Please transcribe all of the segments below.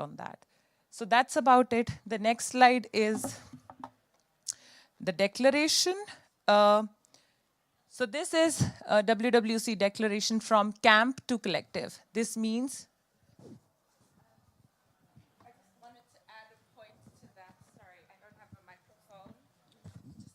on that. So that's about it. The next slide is the declaration. So this is a WWC declaration from camp to collective. This means I just wanted to add a point to that. Sorry, I don't have a microphone. Just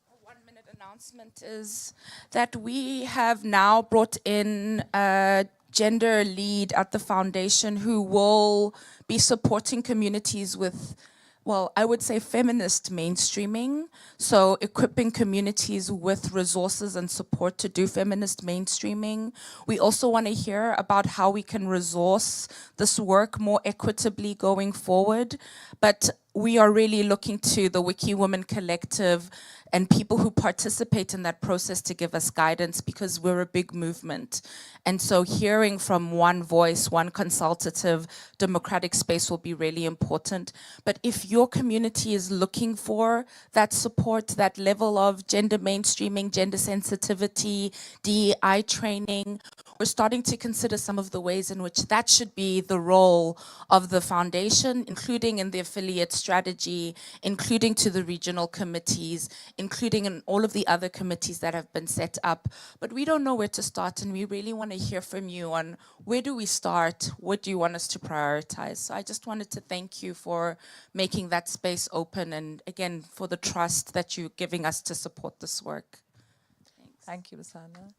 a 1-minute announcement is that we have now brought in a gender lead at the foundation who will be supporting communities with, well, I would say feminist mainstreaming. So equipping communities with resources and support to do feminist mainstreaming. We also want to hear about how we can resource this work more equitably going forward. But we are really looking to the WikiWomen Collective and people who participate in that process to give us guidance, because we're a big movement. And so hearing from one voice, one consultative, democratic space will be really important. But if your community is looking for that support, that level of gender mainstreaming, gender sensitivity, DEI training, we're starting to consider some of the ways in which that should be the role of the foundation, including in the affiliate strategy, including to the regional committees, including in all of the other committees that have been set up. But we don't know where to start, and we really want to hear from you on where do we start, what do you want us to prioritize. So I just wanted to thank you for making that space open, and again, for the trust that you're giving us to support this work. Thanks. Thank you, Masana.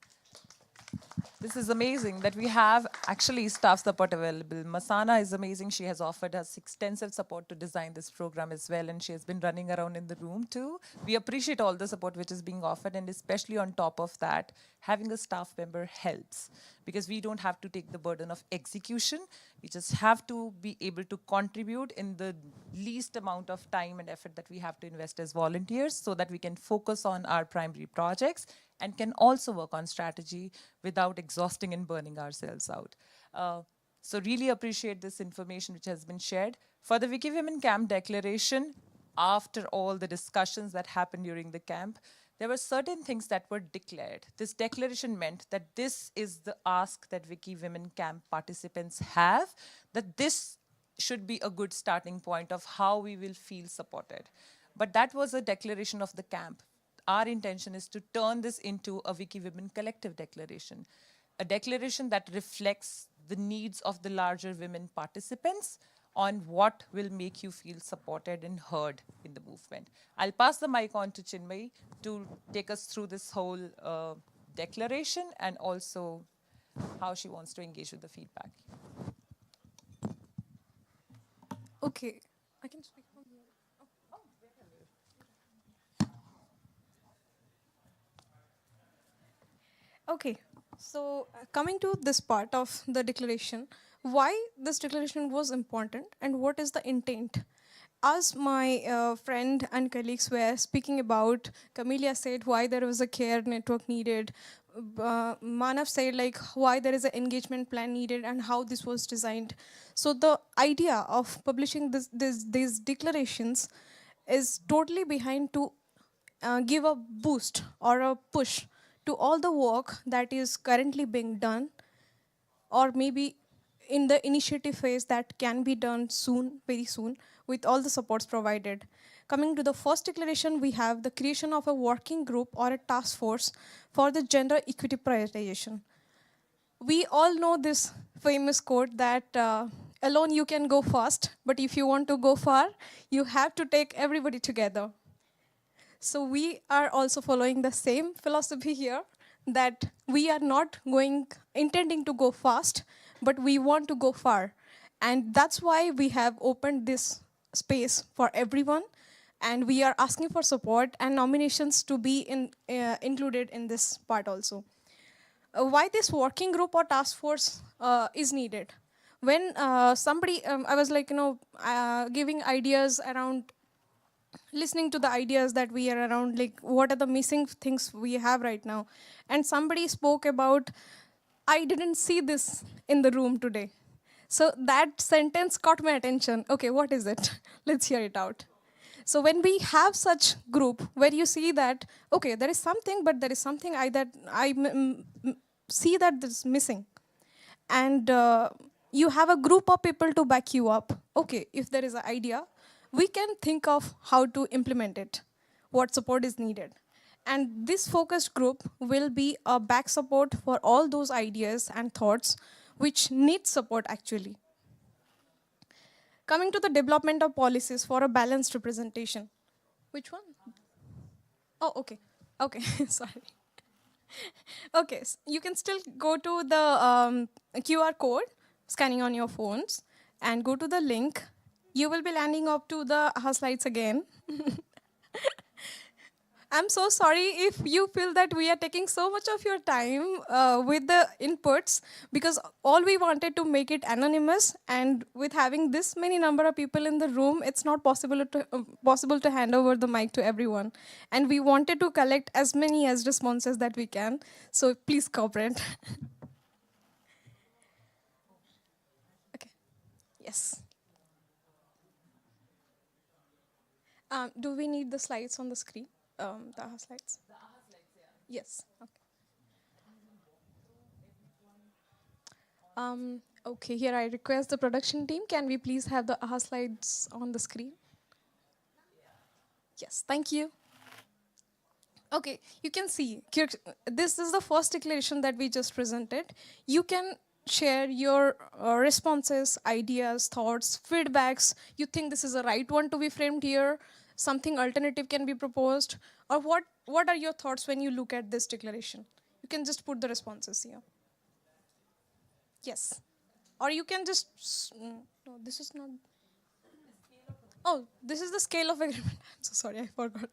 This is amazing that we have actually staff support available. Masana is amazing. She has offered us extensive support to design this program as well, and she has been running around in the room too. We appreciate all the support which is being offered, and especially on top of that, having a staff member helps, because we don't have to take the burden of execution. We just have to be able to contribute in the least amount of time and effort that we have to invest as volunteers, so that we can focus on our primary projects and can also work on strategy without exhausting and burning ourselves out. So really appreciate this information which has been shared. For the WikiWomen Camp Declaration, after all the discussions that happened during the camp, there were certain things that were declared. This declaration meant that this is the ask that WikiWomen Camp participants have, that this should be a good starting point of how we will feel supported. But that was a declaration of the camp. Our intention is to turn this into a WikiWomen collective declaration, a declaration that reflects the needs of the larger women participants on what will make you feel supported and heard in the movement. I'll pass the mic on to Chinmay to take us through this whole declaration and also how she wants to engage with the feedback. Okay, I can speak from here. Okay, so coming to this part of the declaration, why this declaration was important and what is the intent? As my friend and colleagues were speaking about, Camelia said why there was a care network needed. Manav said like why there is an engagement plan needed and how this was designed. So the idea of publishing these declarations is totally behind to give a boost or a push to all the work that is currently being done, or maybe in the initiative phase that can be done soon, very soon, with all the supports provided. Coming to the first declaration, we have the creation of a working group or a task force for the gender equity prioritization. We all know this famous quote that alone you can go fast, but if you want to go far, you have to take everybody together. So we are also following the same philosophy here, that we are not intending to go fast, but we want to go far. And that's why we have opened this space for everyone, and we are asking for support and nominations to be included in this part also. Why this working group or task force is needed? When I was like, giving ideas around, listening to the ideas that we are around, like what are the missing things we have right now. And somebody spoke about, I didn't see this in the room today. So that sentence caught my attention. Okay, what is it? Let's hear it out. So when we have such group where you see that, okay, there is something, but there is something that I see that is missing. And you have a group of people to back you up. Okay, if there is an idea, we can think of how to implement it, what support is needed. And this focused group will be a back support for all those ideas and thoughts which need support actually. Coming to the development of policies for a balanced representation. Which one? Oh, okay. Okay, sorry. Okay, you can still go to the QR code, scanning on your phones, and go to the link. You will be landing up to the AHA slides again. I'm so sorry if you feel that we are taking so much of your time with the inputs, because all we wanted to make it anonymous, and with having this many number of people in the room, it's not possible to hand over the mic to everyone. And we wanted to collect as many as responses that we can, so please cooperate. Okay, yes. Do we need the slides on the screen? The AHA slides? The AHA slides, yeah. Yes, okay. Okay, here I request the production team, can we please have the AHA slides on the screen? Yes, thank you. Okay, you can see, this is the first declaration that we just presented. You can share your responses, ideas, thoughts, feedbacks. You think this is the right one to be framed here, something alternative can be proposed, or what are your thoughts when you look at this declaration? You can just put the responses here. Yes. Or you can just, no, this is not. Oh, this is the scale of agreement. I'm so sorry, I forgot.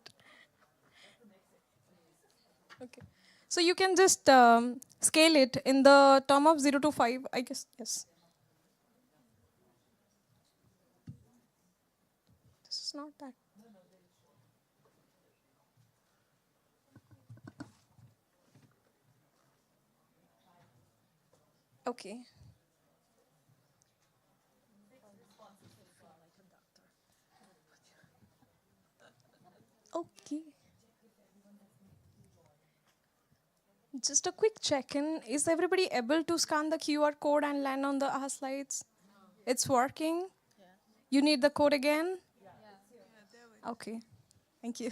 Okay. So you can just scale it in the term of 0 to 5, I guess, yes. This is not that. Okay. Okay. Just a quick check-in. Is everybody able to scan the QR code and land on the AHA slides? It's working? Yeah. You need the code again? Yeah. Okay. Thank you.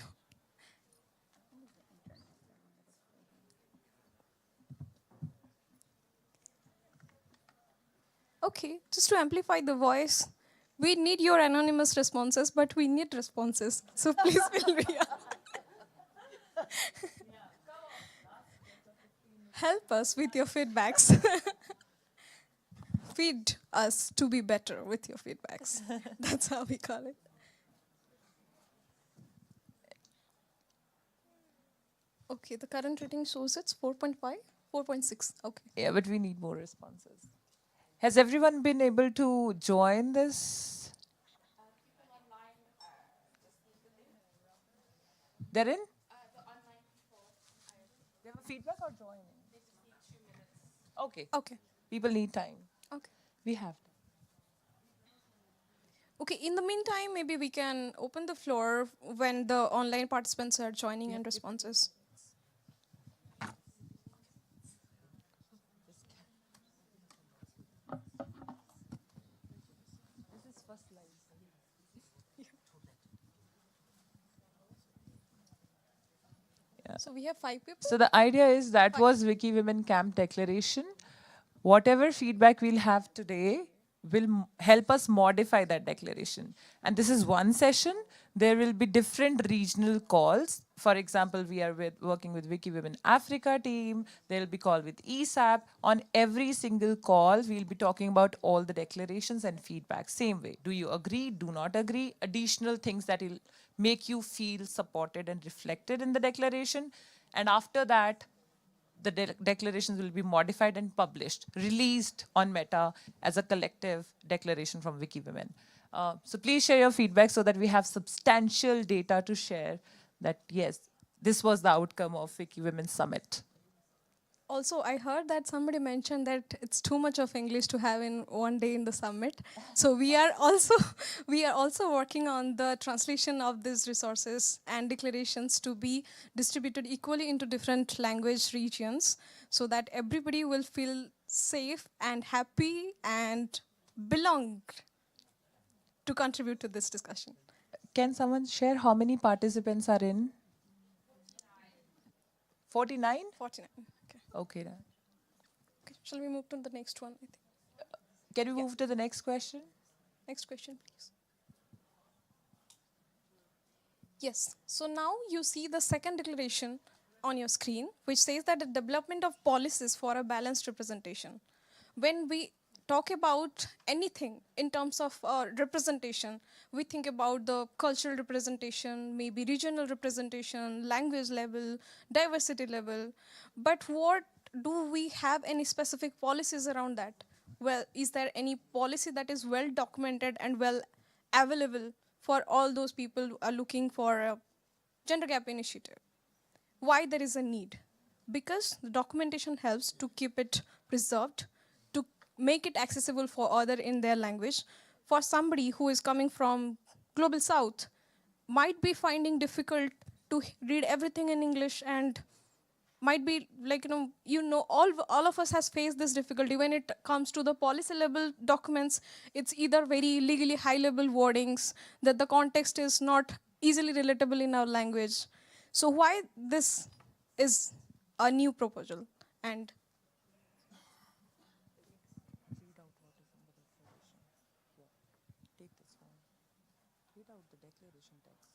Okay, just to amplify the voice, we need your anonymous responses, but we need responses. So please feel free. Help us with your feedbacks. Feed us to be better with your feedbacks. That's how we call it. Okay, the current rating shows it's 4.5, 4.6. Okay. Yeah, but we need more responses. Has everyone been able to join this? They're in? They have a feedback or joining? Okay. Okay. People need time. Okay. We have. Okay, in the meantime, maybe we can open the floor when the online participants are joining and responses. So we have 5 people. So the idea is that was WikiWomen Camp Declaration. Whatever feedback we'll have today will help us modify that declaration. And this is one session. There will be different regional calls. For example, we are working with WikiWomen Africa team. There will be call with ESAP. On every single call, we'll be talking about all the declarations and feedback. Same way. Do you agree? Do not agree? Additional things that will make you feel supported and reflected in the declaration. And after that, the declarations will be modified and published, released on Meta as a collective declaration from WikiWomen. So please share your feedback so that we have substantial data to share that, yes, this was the outcome of WikiWomen Summit. Also, I heard that somebody mentioned that it's too much of English to have in one day in the summit. So we are also working on the translation of these resources and declarations to be distributed equally into different language regions so that everybody will feel safe and happy and belong to contribute to this discussion. Can someone share how many participants are in? 49? 49. Okay. Okay. Then. Okay. Shall we move to the next one? I think. Can we move to the next question? Next question, please. Yes. So now you see the second declaration on your screen, which says that the development of policies for a balanced representation. When we talk about anything in terms of representation, we think about the cultural representation, maybe regional representation, language level, diversity level. But what do we have any specific policies around that? Well, is there any policy that is well documented and well available for all those people who are looking for a gender gap initiative? Why there is a need? Because the documentation helps to keep it preserved, to make it accessible for other in their language. For somebody who is coming from global south, might be finding difficult to read everything in English, and might be like, all of us has faced this difficulty when it comes to the policy level documents. It's either very legally high level wordings that the context is not easily relatable in our language. So why this is a new proposal? And Take this one. Read out the declaration text.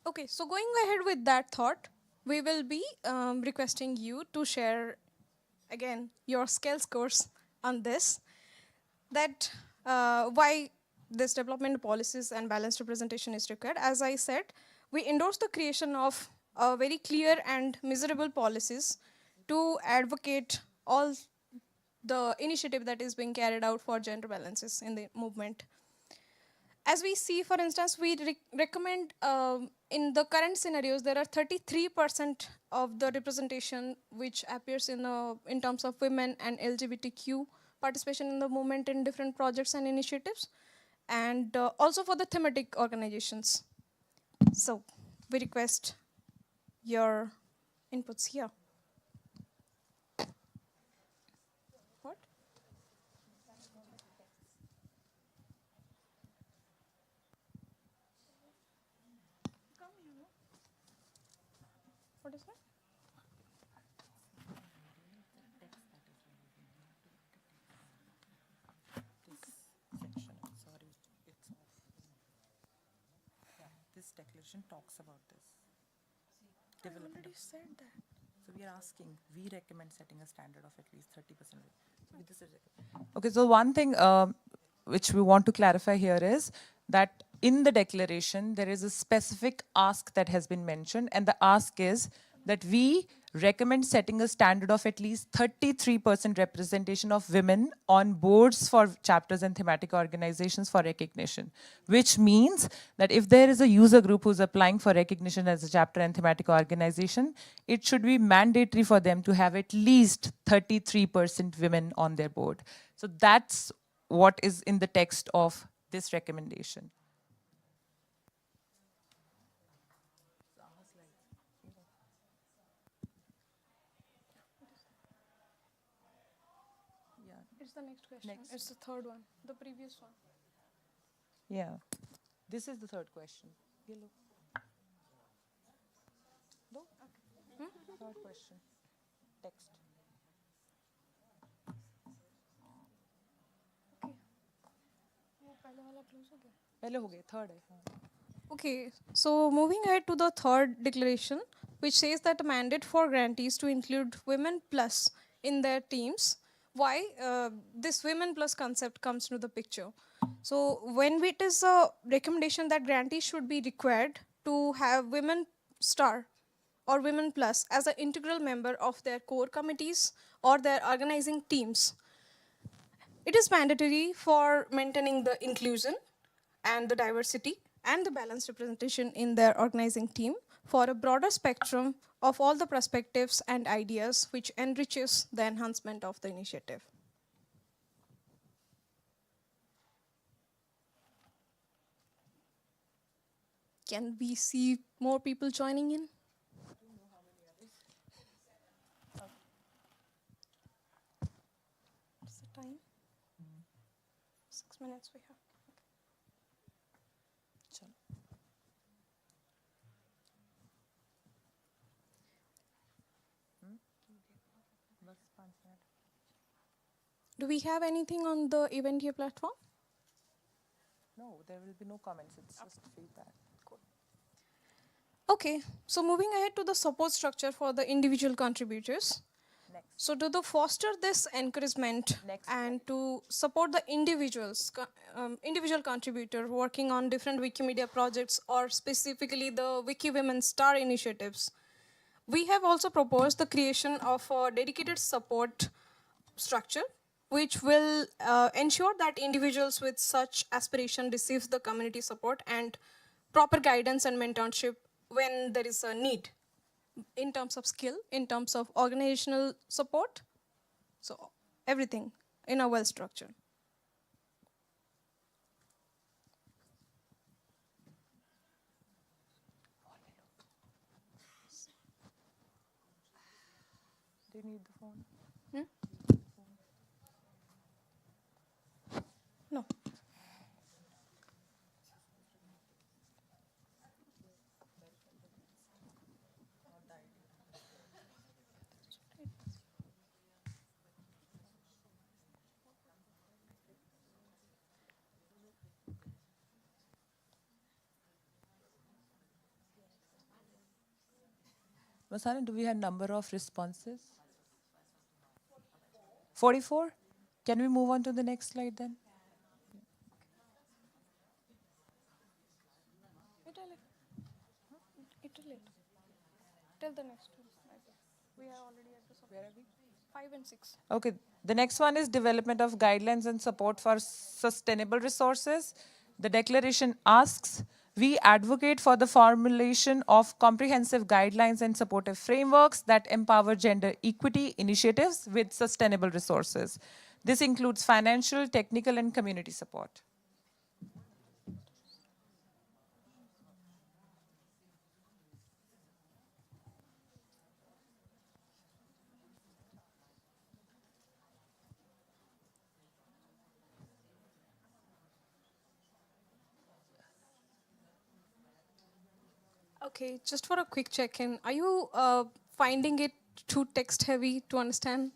okay, so going ahead with that thought, we will be requesting you to share again your skills course on this, that why this development policies and balanced representation is required. As I said, we endorse the creation of very clear and measurable policies to advocate all the initiative that is being carried out for gender balances in the movement. As we see, for instance, we recommend in the current scenarios, there are 33% of the representation which appears in terms of women and LGBTQ participation in the movement in different projects and initiatives, and also for the thematic organizations. So we request your inputs here. What? What is that? Section, I'm sorry, it's off. Yeah, this declaration talks about this. I already said that. So we are asking, we recommend setting a standard of at least 30%. Okay, so one thing which we want to clarify here is that in the declaration, there is a specific ask that has been mentioned, and the ask is that we recommend setting a standard of at least 33% representation of women on boards for chapters and thematic organizations for recognition, which means that if there is a user group who's applying for recognition as a chapter and thematic organization, it should be mandatory for them to have at least 33% women on their board. So that's what is in the text of this recommendation. It's the next question. Next. It's the third one, the previous one. Yeah. This is the third question. Yellow. No? Third question. Text. Okay. वो पहले वाला close हो गया? पहले हो गया, third है. हाँ. Okay, so moving ahead to the third declaration, which says that a mandate for grantees to include women plus in their teams. Why this women plus concept comes into the picture? So when it is a recommendation that grantees should be required to have women star or women plus as an integral member of their core committees or their organizing teams, it is mandatory for maintaining the inclusion and the diversity and the balanced representation in their organizing team for a broader spectrum of all the perspectives and ideas, which enriches the enhancement of the initiative. Can we see more people joining in? What's the time? 6 minutes we have. Chalo. Do we have anything on the event here platform? No, there will be no comments. It's just feedback. Okay, so moving ahead to the support structure for the individual contributors. Next. So to foster this encouragement Next and to support the individual contributor working on different Wikimedia projects or specifically the WikiWomen Star initiatives, we have also proposed the creation of a dedicated support structure which will ensure that individuals with such aspiration receive the community support and proper guidance and mentorship when there is a need in terms of skill, in terms of organizational support, so everything in a well structure. Do you need the phone? No. Masana, do we have number of responses? 44? Can we move on to the next slide then? Tell the next one. We are already at the Where are we? 5 and 6. Okay, the next one is development of guidelines and support for sustainable resources. The declaration asks, we advocate for the formulation of comprehensive guidelines and supportive frameworks that empower gender equity initiatives with sustainable resources. This includes financial, technical, and community support. Okay, just for a quick check-in, are you finding it too text-heavy to understand?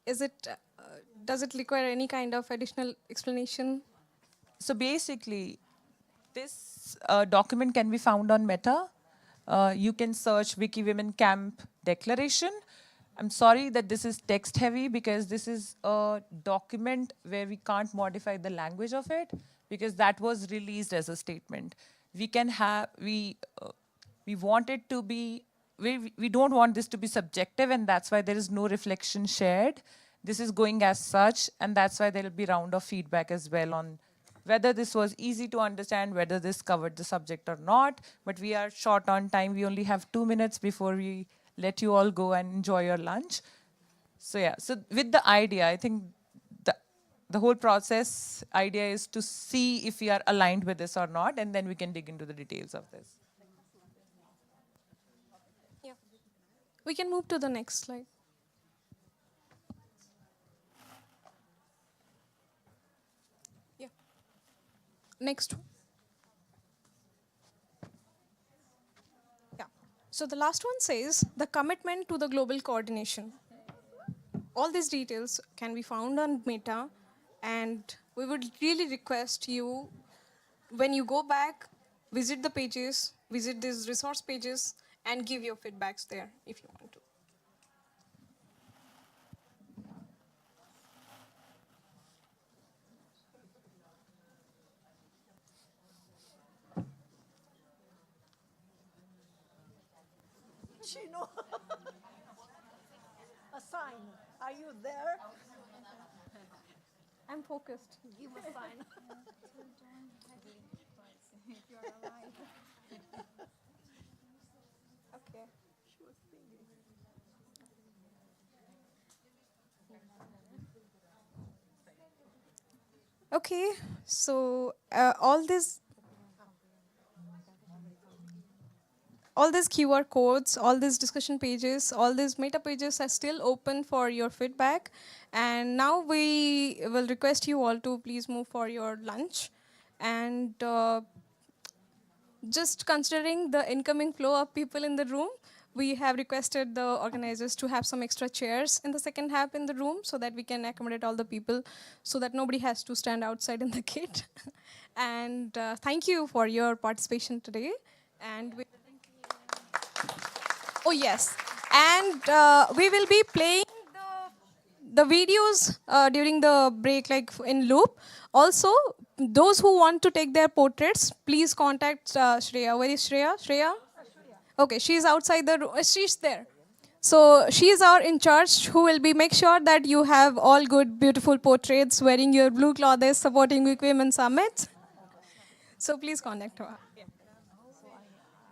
Is it? Does it require any kind of additional explanation? So basically, this document can be found on Meta. You can search WikiWomen Camp Declaration. I'm sorry that this is text heavy because this is a document where we can't modify the language of it because that was released as a statement. We can have, we want it to be, we don't want this to be subjective, and that's why there is no reflection shared. This is going as such, and that's why there will be round of feedback as well on whether this was easy to understand, whether this covered the subject or not. But we are short on time. We only have 2 minutes before we let you all go and enjoy your lunch. So yeah, so with the idea, I think the whole process idea is to see if we are aligned with this or not, and then we can dig into the details of this. Yeah. We can move to the next slide. Yeah. Next one. Yeah. So the last one says the commitment to the global coordination. All these details can be found on Meta, and we would really request you, when you go back, visit the pages, visit these resource pages, and give your feedbacks there if you want to. Chino. A sign. Are you there? I'm focused. Give a sign. Okay. Okay, so all this. all these QR codes, all these discussion pages, all these meta pages are still open for your feedback. And now we will request you all to please move for your lunch. And just considering the incoming flow of people in the room, we have requested the organizers to have some extra chairs in the second half in the room so that we can accommodate all the people so that nobody has to stand outside in the gate. And thank you for your participation today. And oh yes, and we will be playing the videos during the break, like in loop. Also, those who want to take their portraits, please contact Shreya. Where is Shreya? Shreya? Okay, she's outside the room. She's there. So she is our in charge who will be make sure that you have all good, beautiful portraits wearing your blue clothes supporting WikiWomen Summit. So please contact her.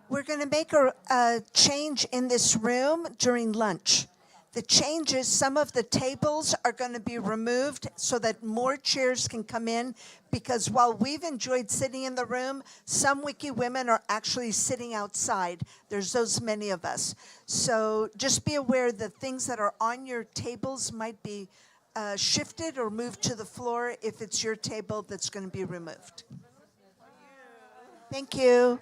We're going to make a change in this room during lunch. The change is some of the tables are going to be removed so that more chairs can come in, because while we've enjoyed sitting in the room, some Wiki women are actually sitting outside. There's those many of us. So just be aware that things that are on your tables might be shifted or moved to the floor if it's your table that's going to be removed. Thank you.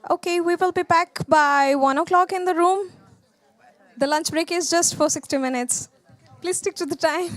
Okay, we will be back by 1 o'clock in the room. The lunch break is just for 60 minutes. Please stick to the time.